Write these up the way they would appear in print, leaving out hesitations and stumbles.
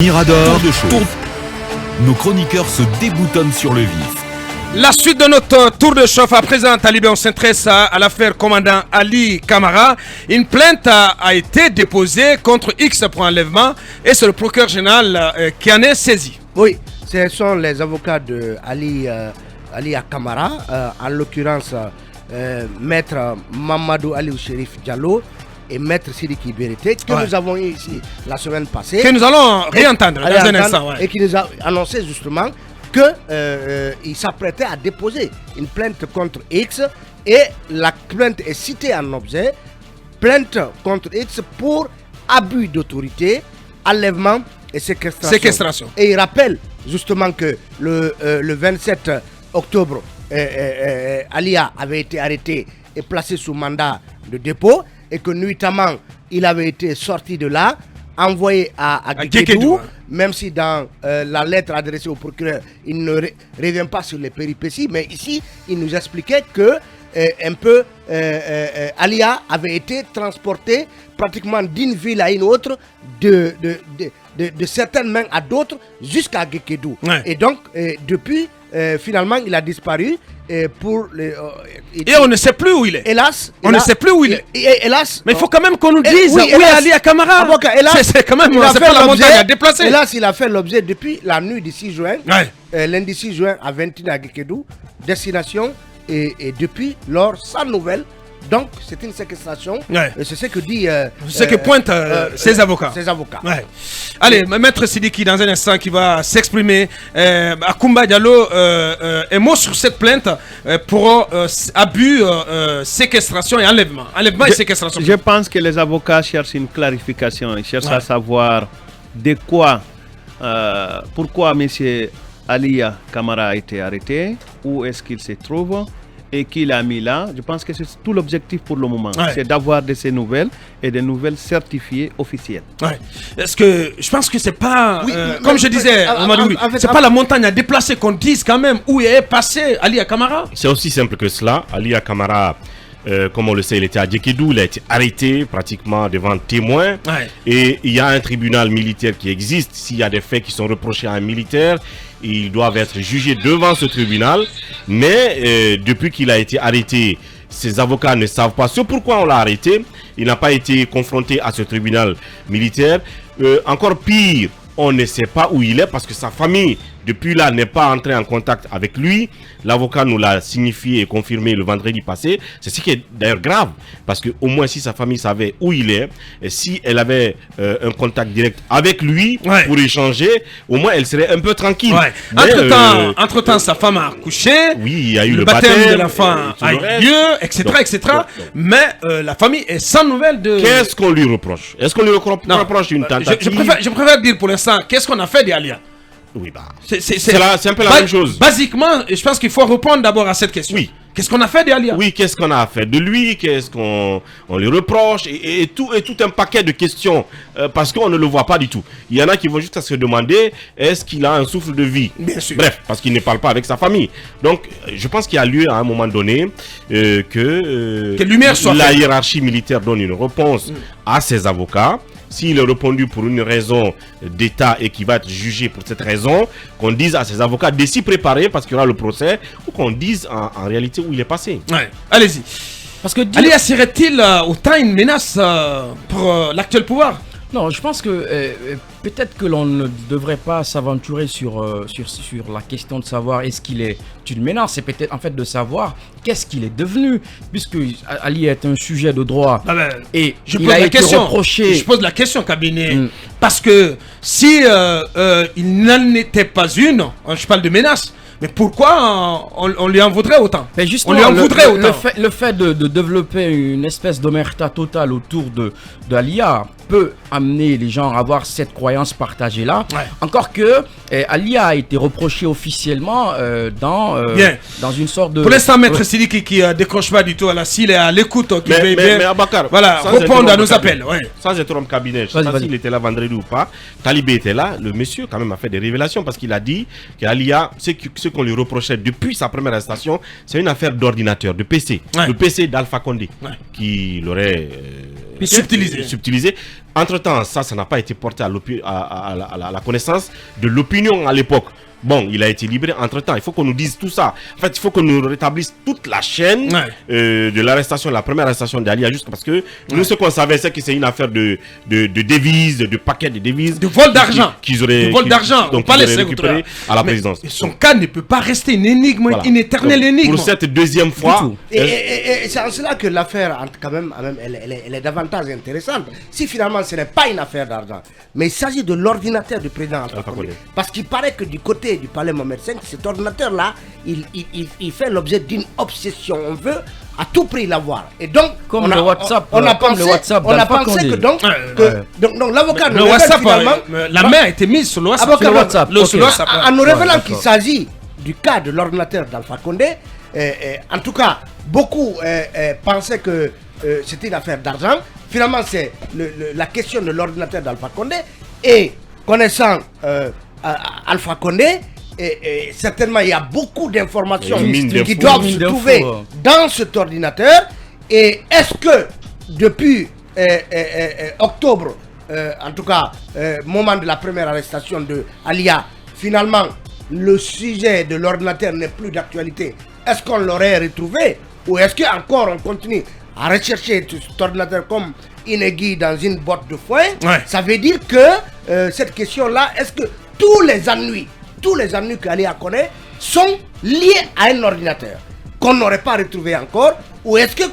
Mirador de choses. Nos chroniqueurs se déboutonnent sur le vif. La suite de notre tour de chauffe à présent, Talibé, on s'intéresse à l'affaire commandant Ali Camara. Une plainte a été déposée contre X pour enlèvement et c'est le procureur général qui en est saisi. Oui, ce sont les avocats de Ali Camara, en l'occurrence maître Mamadou Ali Chérif Diallo et maître Sidiki Berete, que nous avons eu ici la semaine passée. Que nous allons réentendre dans un instant. Et qui nous a annoncé justement qu'il s'apprêtait à déposer une plainte contre X et la plainte est citée en objet, plainte contre X pour abus d'autorité, enlèvement et séquestration. Et il rappelle justement que le 27 octobre, Alia avait été arrêté et placé sous mandat de dépôt et que nuitamment il avait été sorti de là, envoyé à Guékédou, même si dans la lettre adressée au procureur, il ne revient pas sur les péripéties, mais ici, il nous expliquait que Alia avait été transporté pratiquement d'une ville à une autre, de certaines mains à d'autres, jusqu'à Guékédou. Ouais. Et donc, depuis, finalement, il a disparu. Et on ne sait plus où il est. Hélas. On ne sait plus où il est. Hélas. Mais il faut quand même qu'on nous dise où est Ali Camara. C'est quand même, c'est pas la montagne à déplacer. Hélas, il a fait l'objet depuis la nuit du 6 juin. Ouais. Lundi 6 juin à 21 à Guékédou. Destination. Et depuis lors, sans nouvelles. Donc, c'est une séquestration. Ouais. Et c'est ce que dit. Ce que pointent ses avocats. Ouais. Allez, maître Sidiki, dans un instant, qui va s'exprimer. Akoumba Diallo, un mot sur cette plainte pour abus, séquestration et enlèvement. Enlèvement et séquestration. Je pense que les avocats cherchent une clarification. Ils cherchent à savoir de quoi, pourquoi M. Alia Camara a été arrêté, où est-ce qu'il se trouve et qui l'a mis là. Je pense que c'est tout l'objectif pour le moment. Ouais. C'est d'avoir de ces nouvelles et des nouvelles certifiées officielles. Ouais. Est-ce que je pense que c'est pas, comme je disais, c'est pas la montagne à déplacer qu'on dise quand même où est passé Ali Camara. C'est aussi simple que cela. Ali Camara, comme on le sait, il était à Guékédou, il a été arrêté pratiquement devant témoins. Ouais. Et il y a un tribunal militaire qui existe. S'il y a des faits qui sont reprochés à un militaire, ils doivent être jugés devant ce tribunal. Mais depuis qu'il a été arrêté, ses avocats ne savent pas ce pourquoi on l'a arrêté. Il n'a pas été confronté à ce tribunal militaire. Encore pire, on ne sait pas où il est parce que sa famille, depuis là, n'est pas entrée en contact avec lui. L'avocat nous l'a signifié et confirmé le vendredi passé. C'est ce qui est d'ailleurs grave. Parce que au moins si sa famille savait où il est, et si elle avait un contact direct avec lui pour échanger, au moins elle serait un peu tranquille. Ouais. Entre-temps, sa femme a accouché. Oui, il y a eu le baptême de l'enfant a eu lieu, etc. Mais la famille est sans nouvelles de... Qu'est-ce qu'on lui reproche? Est-ce qu'on lui reproche une tentative? Je préfère dire pour l'instant, qu'est-ce qu'on a fait d'Alia? Oui, c'est un peu la même chose. Basiquement, je pense qu'il faut répondre d'abord à cette question. Oui. Qu'est-ce qu'on a fait d'Alia? Oui, qu'est-ce qu'on a fait de lui? Qu'est-ce qu'on lui reproche? Et tout un paquet de questions parce qu'on ne le voit pas du tout. Il y en a qui vont juste à se demander est-ce qu'il a un souffle de vie? Bien sûr. Bref, parce qu'il ne parle pas avec sa famille. Donc, je pense qu'il y a lieu à un moment donné que la hiérarchie militaire donne une réponse à ses avocats. S'il est répondu pour une raison d'État et qu'il va être jugé pour cette raison, qu'on dise à ses avocats de s'y préparer parce qu'il y aura le procès, ou qu'on dise en réalité où il est passé. Ouais. Allez-y. Parce que Alia serait-il autant une menace pour l'actuel pouvoir? Non, je pense que peut-être que l'on ne devrait pas s'aventurer sur la question de savoir est-ce qu'il est une menace. C'est peut-être en fait de savoir qu'est-ce qu'il est devenu, puisque Ali est un sujet de droit. Et je pose la question, cabinet, parce que si il n'en était pas une, je parle de menace. Mais pourquoi on lui en voudrait autant? On lui en voudrait autant. Le fait de développer une espèce d'omerta totale autour de Alia peut amener les gens à avoir cette croyance partagée là. Ouais. Encore que Alia a été reproché officiellement dans une sorte de... Pour l'instant, maître Sidiki qui décroche pas du tout, s'il est à l'écoute, mais Abakar, voilà, répondre à nos appels. Ouais. Sans être homme cabinet, je ne sais pas s'il était là vendredi ou pas. Talibé était là, le monsieur quand même a fait des révélations parce qu'il a dit qu'Alia, ce qu'on lui reprochait depuis sa première arrestation, c'est une affaire d'ordinateur, de PC. Ouais. Le PC d'Alpha Condé qui l'aurait subtilisé. entre-temps, ça n'a pas été porté à la connaissance de l'opinion à l'époque. Bon, il a été libéré entre-temps. Il faut qu'on nous dise tout ça. En fait, il faut qu'on nous rétablisse toute la chaîne de l'arrestation, la première arrestation d'Alia, juste parce que nous, ce qu'on savait, c'est que c'est une affaire de devises, de paquets de devises. De vol d'argent. De vol d'argent. Donc, ils auraient récupéré à la présidence. Son cas ne peut pas rester une énigme, une éternelle énigme. Pour cette deuxième fois. Et c'est en cela que l'affaire, quand même, elle est davantage intéressante. Si finalement, ce n'est pas une affaire d'argent, mais il s'agit de l'ordinateur du président Alpha Condé. Parce qu'il paraît que du côté du palais Mohamed V, cet ordinateur-là, il fait l'objet d'une obsession. On veut à tout prix l'avoir. Et donc, on a pensé que donc l'avocat le WhatsApp, la main a été mise sur le WhatsApp. En nous révélant qu'il s'agit du cas de l'ordinateur d'Alpha Condé, en tout cas, beaucoup pensaient que c'était une affaire d'argent. Finalement, c'est la question de l'ordinateur d'Alpha Condé. Et connaissant Alpha Condé, et certainement il y a beaucoup d'informations qui doivent se trouver dans cet ordinateur. Et est-ce que depuis octobre, en tout cas moment de la première arrestation de Alia, finalement le sujet de l'ordinateur n'est plus d'actualité? Est-ce qu'on l'aurait retrouvé, ou est-ce qu'encore on continue à rechercher cet ordinateur comme une aiguille dans une boîte de foin? Ça veut dire que cette question-là, est-ce que tous les ennuis qu'Alia connaît sont liés à un ordinateur qu'on n'aurait pas retrouvé encore, ou est-ce que,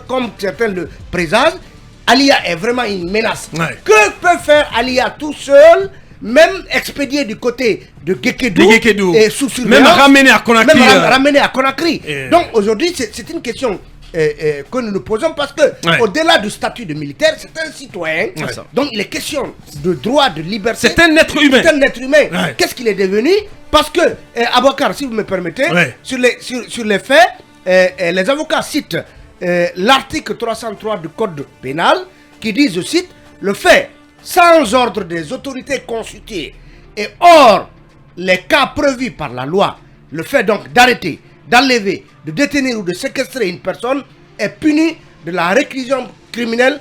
comme certains le présagent, Alia est vraiment une menace? Que peut faire Alia tout seul, même expédié du côté de Gekedou et sous surveillance, même ramené à Conakry, Donc aujourd'hui, c'est une question que nous nous posons, parce que au-delà du statut de militaire, c'est un citoyen. Donc il est question de droit, de liberté. C'est un être humain. Qu'est-ce qu'il est devenu? Parce que, Abouakar, si vous me permettez, sur les faits, les avocats citent l'article 303 du code pénal, qui dit, je cite, le fait sans ordre des autorités constituées et hors les cas prévus par la loi, le fait donc d'arrêter, d'enlever, de détenir ou de séquestrer une personne est puni de la réclusion criminelle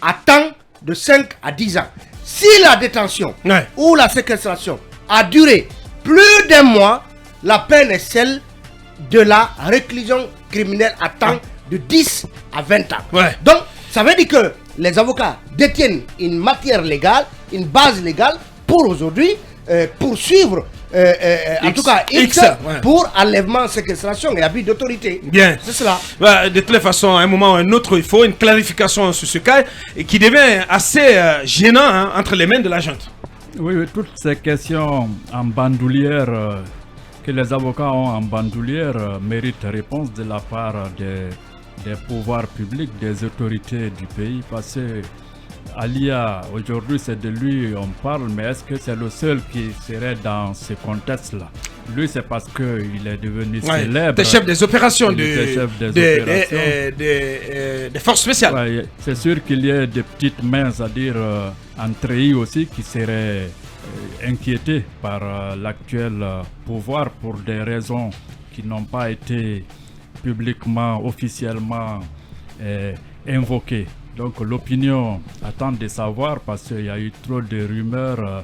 à temps de 5 à 10 ans. Si la détention ou la séquestration a duré plus d'un mois, la peine est celle de la réclusion criminelle à temps de 10 à 20 ans. Donc, ça veut dire que les avocats détiennent une matière légale, une base légale pour aujourd'hui poursuivre en tout cas X pour enlèvement, séquestration et abus d'autorité. Bien, c'est cela. De toutes les façons, à un moment ou à un autre, il faut une clarification sur ce cas et qui devient assez gênant entre les mains de la junte. Oui, toutes ces questions en bandoulière que les avocats ont en bandoulière méritent réponse de la part des pouvoirs publics, des autorités du pays, parce que Alia, aujourd'hui c'est de lui on parle, mais est-ce que c'est le seul qui serait dans ce contexte-là? Lui, c'est parce qu'il est devenu célèbre. Des chefs des opérations, des forces spéciales. C'est sûr qu'il y a des petites mains, c'est-à-dire en treillis aussi, qui seraient inquiétés par l'actuel pouvoir pour des raisons qui n'ont pas été publiquement, officiellement invoquées. Donc l'opinion attend de savoir, parce qu'il y a eu trop de rumeurs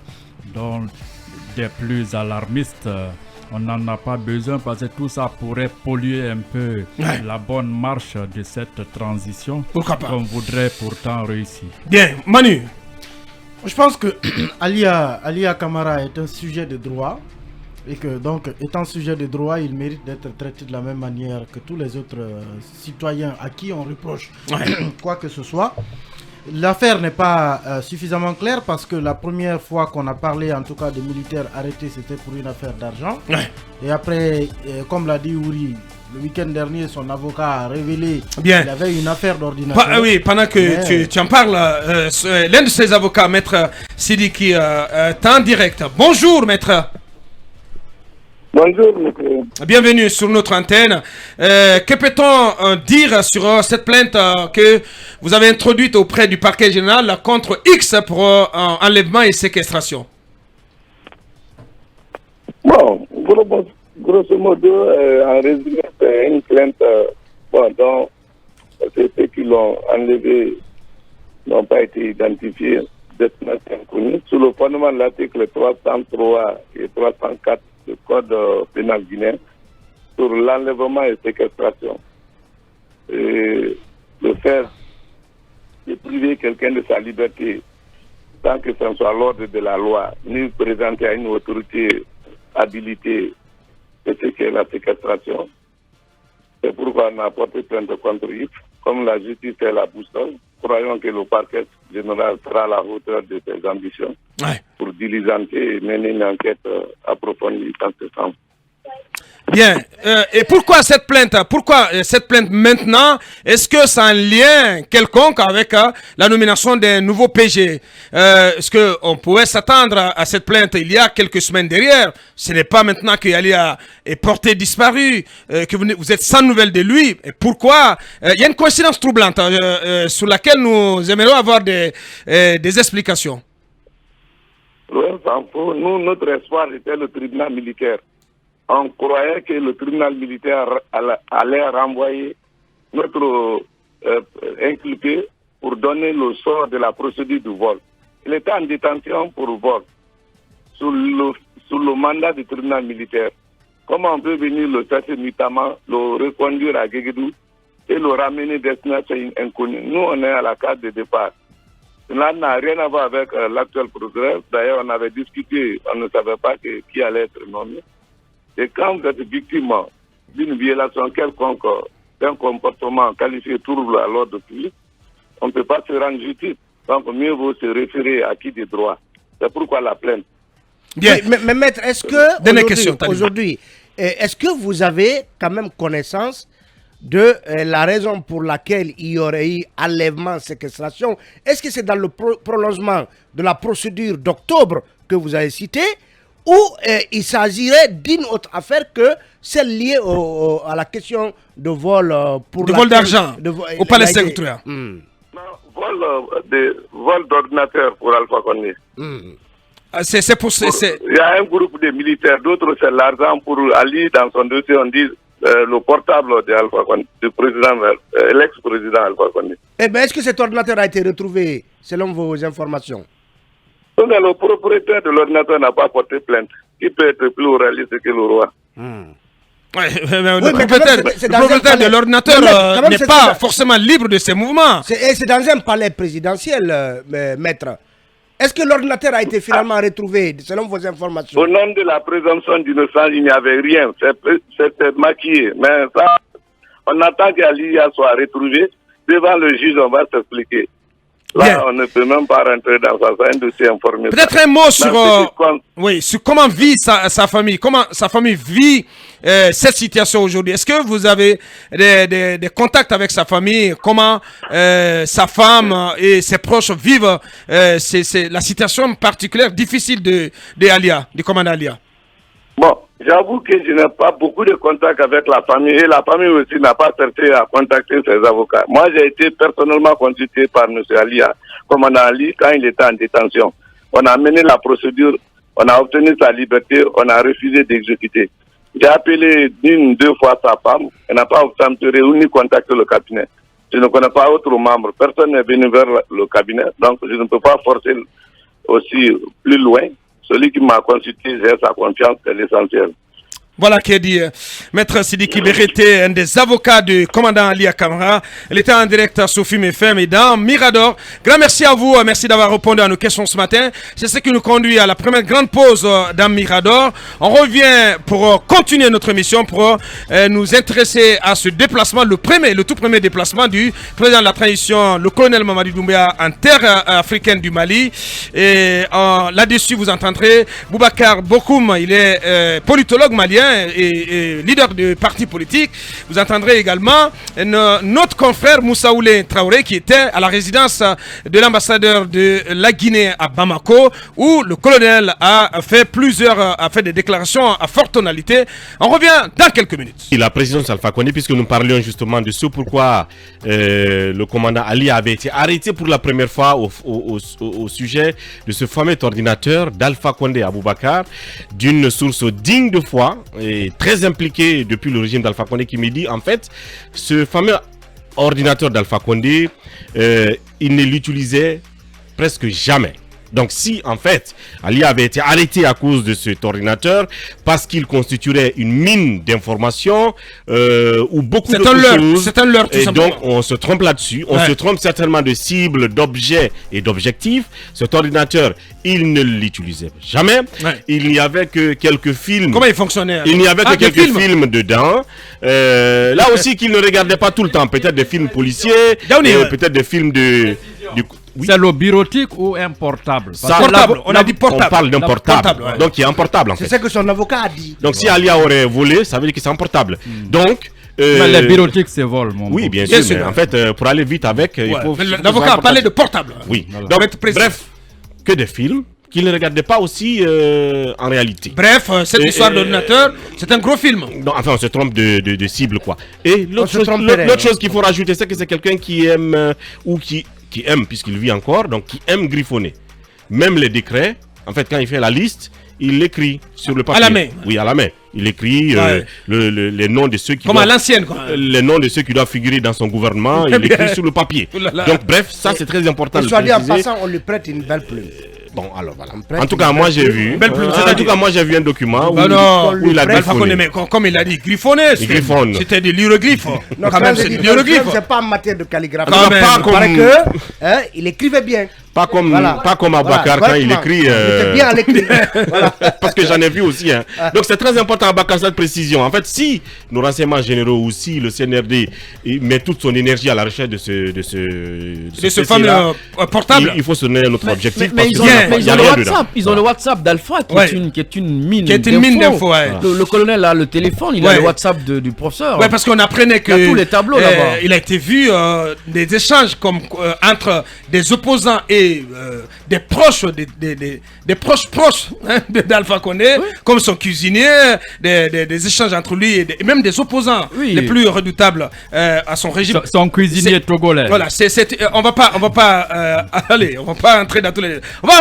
dont des plus alarmistes. On n'en a pas besoin, parce que tout ça pourrait polluer un peu la bonne marche de cette transition qu'on voudrait pourtant réussir. Bien, Manu. Je pense que Alia Camara est un sujet de droit, et que donc étant sujet de droit, il mérite d'être traité de la même manière que tous les autres citoyens à qui on reproche quoi que ce soit. L'affaire n'est pas suffisamment claire, parce que la première fois qu'on a parlé, en tout cas, de militaires arrêtés, c'était pour une affaire d'argent. Et après, comme l'a dit Ouri, le week-end dernier, son avocat a révélé qu'il avait une affaire d'ordinateur. Oui, pendant que tu en parles, l'un de ses avocats, Maître Sidiki, est en direct. Bonjour, Maître. Bonjour, monsieur. Bienvenue sur notre antenne. Que peut-on dire sur cette plainte que vous avez introduite auprès du parquet général contre X pour enlèvement et séquestration? Bon, grosso modo, en résumé, c'est une plainte dont c'est ceux qui l'ont enlevé n'ont pas été identifiés, destinataires inconnus, sous le fondement de l'article 303 et 304 du Code pénal guinéen sur l'enlèvement et séquestration. Et le fait de priver quelqu'un de sa liberté sans que ce soit l'ordre de la loi, ni présenté à une autorité habilitée, c'est ce qu'est la séquestration. C'est pourquoi on a porté plainte contre lui. Comme la justice est la boussole, croyons que le parquet général sera à la hauteur de ses ambitions pour diligenter et mener une enquête approfondie dans ce sens. Bien. Et pourquoi cette plainte? Pourquoi cette plainte maintenant? Est-ce que ça a un lien quelconque avec la nomination d'un nouveau PG? Est-ce qu'on pouvait s'attendre à cette plainte il y a quelques semaines derrière? Ce n'est pas maintenant qu'Alia est porté disparu, que vous êtes sans nouvelles de lui. Et pourquoi? Il y a une coïncidence troublante sur laquelle nous aimerions avoir des explications. Nous, notre espoir était le tribunal militaire. On croyait que le tribunal militaire allait renvoyer notre inculpé pour donner le sort de la procédure du vol. Il était en détention pour vol, sous le mandat du tribunal militaire. Comment on peut venir le chercher nuitamment, le reconduire à Guéguédou et le ramener destination inconnue? Nous, on est à la carte de départ. Cela n'a rien à voir avec l'actuel procureur. D'ailleurs, on avait discuté, on ne savait pas qui allait être nommé. Et quand vous êtes victime d'une violation quelconque, d'un comportement qualifié de trouble à l'ordre public, on ne peut pas se rendre justice. Donc, mieux vaut se référer à qui des droits. C'est pourquoi la plainte. Bien. Mais maître, est-ce que aujourd'hui, est-ce que vous avez quand même connaissance de la raison pour laquelle il y aurait eu enlèvement, séquestration? Est-ce que c'est dans le prolongement de la procédure d'octobre que vous avez cité, ou il s'agirait d'une autre affaire que celle liée à la question de vol de vol d'argent au palais sectoriel? Vol d'ordinateur pour Alpha Condé. C'est pour il y a un groupe de militaires, d'autres c'est l'argent pour Ali. Dans son dossier, on dit le portable de Alpha Condé, du président, l'ex-président Alpha Condé. Eh bien, est-ce que cet ordinateur a été retrouvé selon vos informations? Le propriétaire de l'ordinateur n'a pas porté plainte. Qui peut être plus réaliste que le roi? Le propriétaire de l'ordinateur n'est pas forcément libre de ses mouvements. C'est dans un palais présidentiel, maître. Est-ce que l'ordinateur a été finalement retrouvé selon vos informations? Au nom de la présomption d'innocence, il n'y avait rien. C'était maquillé. Mais ça, on attend qu'Alia soit retrouvé. Devant le juge, on va s'expliquer. Là, bien. On ne peut même pas rentrer dans ça, c'est un dossier informé. Peut-être un mot sur comment vit sa famille, comment sa famille vit cette situation aujourd'hui. Est-ce que vous avez des contacts avec sa famille? Comment sa femme et ses proches vivent c'est la situation particulière, difficile de Alia, du commandant Alia? Bon, j'avoue que je n'ai pas beaucoup de contacts avec la famille et la famille aussi n'a pas cherché à contacter ses avocats. Moi, j'ai été personnellement consulté par M. Alia, commandant Ali, quand il était en détention. On a mené la procédure, on a obtenu sa liberté, on a refusé d'exécuter. J'ai appelé une, deux fois sa femme, elle n'a pas obtenu ou ni contacté le cabinet. Je ne connais pas autre membre, personne n'est venu vers le cabinet, donc je ne peux pas forcer aussi plus loin. Celui qui m'a consulté, j'ai sa confiance, c'est l'essentiel. Voilà qui est dit. Maître Sidiki Berete, un des avocats du commandant Alia Camara. Il était en direct à Sophie FM et dans Mirador. Grand merci à vous. Merci d'avoir répondu à nos questions ce matin. C'est ce qui nous conduit à la première grande pause dans Mirador. On revient pour continuer notre émission, pour nous intéresser à ce déplacement, le tout premier déplacement du président de la transition, le colonel Mamadi Doumbouya, en terre africaine du Mali. Et là-dessus, vous entendrez Boubacar Bokoum. Il est politologue malien et leader de parti politique. Vous entendrez également notre confrère Moussa Oulé Traoré, qui était à la résidence de l'ambassadeur de la Guinée à Bamako, où le colonel a fait des déclarations à forte tonalité. On revient dans quelques minutes. Et la présidence Alpha Condé, puisque nous parlions justement de ce pourquoi le commandant Ali avait été arrêté pour la première fois au sujet de ce fameux ordinateur d'Alpha Condé à Boubacar, d'une source digne de foi et très impliqué depuis le régime d'Alpha Condé, qui me dit en fait ce fameux ordinateur d'Alpha Condé il ne l'utilisait presque jamais. Donc si en fait Alia avait été arrêté à cause de cet ordinateur parce qu'il constituerait une mine d'informations ou beaucoup de choses, c'est un leurre tout simplement. Donc on se trompe là-dessus, on se trompe certainement de cible, d'objets et d'objectifs. Cet ordinateur, il ne l'utilisait jamais. Il n'y avait que quelques films. Comment il fonctionnait? Il n'y avait que quelques films dedans. Là aussi qu'il ne regardait pas tout le temps, peut-être des films policiers, peut-être des films de... Oui. C'est le bureautique ou un portable? Portable, on a dit portable. On parle d'un portable. Donc il y a un portable en fait. C'est ce que son avocat a dit. Donc si Alia aurait volé, ça veut dire que c'est un portable. Donc... mais les bureautiques se volent, mon oui, bien sûr, mais en fait, pour aller vite avec, il faut... L'avocat a parlé de portable. Oui. Voilà. Donc, bref, que des films qu'il ne regardait pas aussi en réalité. Bref, cette histoire d'ordinateur, c'est un gros film. Non, enfin, on se trompe de cible, quoi. Et l'autre chose qu'il faut rajouter, c'est que c'est quelqu'un qui aime, ou qui aime, puisqu'il vit encore, donc qui aime griffonner. Même les décrets, en fait, quand il fait la liste, il l'écrit sur le papier. À la main. Oui, à la main. Il écrit les noms de ceux qui comme à l'ancienne, quoi. Les noms de ceux qui doivent figurer dans son gouvernement, il l'écrit sur le papier. Donc bref, ça c'est très important. Soit dit en passant, on lui prête une belle plume. Bon, alors voilà. En tout cas, moi j'ai vu. Un document où il a griffonné. Comme il a dit, griffonné. C'était des hiéroglyphes. Non, quand même, c'est des hiéroglyphes. C'est pas en matière de calligraphie. Il paraît que il écrivait bien. Pas comme Abakar quand il écrit. Bien à l'écrit. Parce que j'en ai vu aussi. Donc c'est très important Abakar cette précision. En fait, si nos renseignements généraux ou si le CNRD met toute son énergie à la recherche de ce fameux portable, il faut se donner notre objectif. Mais ils ont le WhatsApp d'Alpha qui est une mine d'infos. Le colonel a le téléphone, il a le WhatsApp du professeur. Ouais, parce qu'on apprenait que il y a tous les tableaux là-bas. Il a été vu des échanges comme entre des opposants et des proches, des proches d'Alpha Condé, comme son cuisinier, des échanges entre lui et même des opposants les plus redoutables à son régime. Son cuisinier togolais. Voilà, on va pas entrer dans tous les...